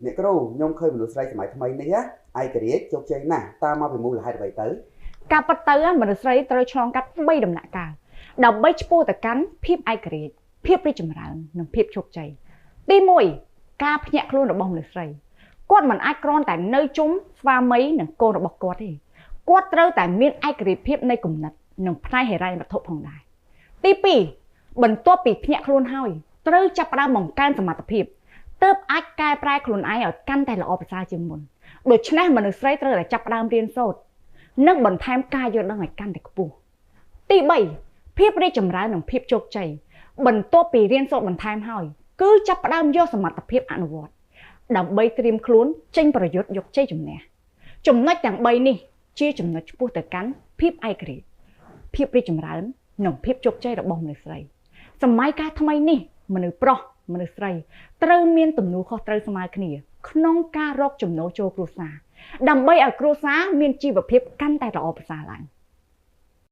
អ្នកគ្រូខ្ញុំឃើញមនុស្សស្រីសម័យថ្មីនេះឯករាជ្យជោគជ័យណាស់តាមមកពីមូលហេតុអ្វីទៅការប៉ັດទៅមនុស្សស្រីត្រូវឆ្លងកាត់3ដំណាក់កាលដើម្បីឆ្ពោះទៅកាន់ភាពឯករាជ្យភាពរីកចម្រើននិងភាពជោគជ័យទី1ការភ្ញាក់ខ្លួនរបស់មនុស្សស្រីគាត់មិនអាចគ្រាន់តែនៅជុំស្វាមីនិងកូនរបស់គាត់ទេគាត់ត្រូវតែមានឯករាជ្យភាពនៃគំនិតនិងផ្នែកហិរញ្ញវត្ថុផងដែរទី2បន្ទាប់ពីភ្ញាក់ខ្លួនហើយត្រូវចាប់ផ្ដើមបង្កើនសមត្ថភាពទើបអាចកែប្រែខ្លួនឯងឲ្យកាន់តែល្អប្រសើរជាងមុនដូច្នេះមនុស្សស្រីត្រូវតែចាប់ផ្ដើមរៀនសូត្រនិងបន្ថែមការយល់ដឹងឲ្យកាន់តែខ្ពស់ទី3ភាពរីកចម្រើននិងភាពជោគជ័យបន្ទាប់ពីរៀនសូត្របន្ថែមហើយគឺចាប់ផ្ដើមយកសមត្ថភាពអនុវត្តដើម្បីត្រៀមខ្លួនចេញប្រយុទ្ធយកជ័យជំនះចំណុចទាំង3នេះជាចំណុចឆ្ពោះទៅកាន់ភាពឯករាជ្យភាពរីកចម្រើននិងភាពជោគជ័យរបស់មនុស្សស្រីសម័យកាលថ្មីនេះមនុស្សប្រុសមនុស្សស្រីត្រូវមានទំនួលខុសត្រូវស្មើគ្នាក្នុងការរកចំណូលចូលគ្រួសារដើម្បីឲ្យគ្រួសារមានជីវភាពកាន់តែល្អប្រសើរឡើង។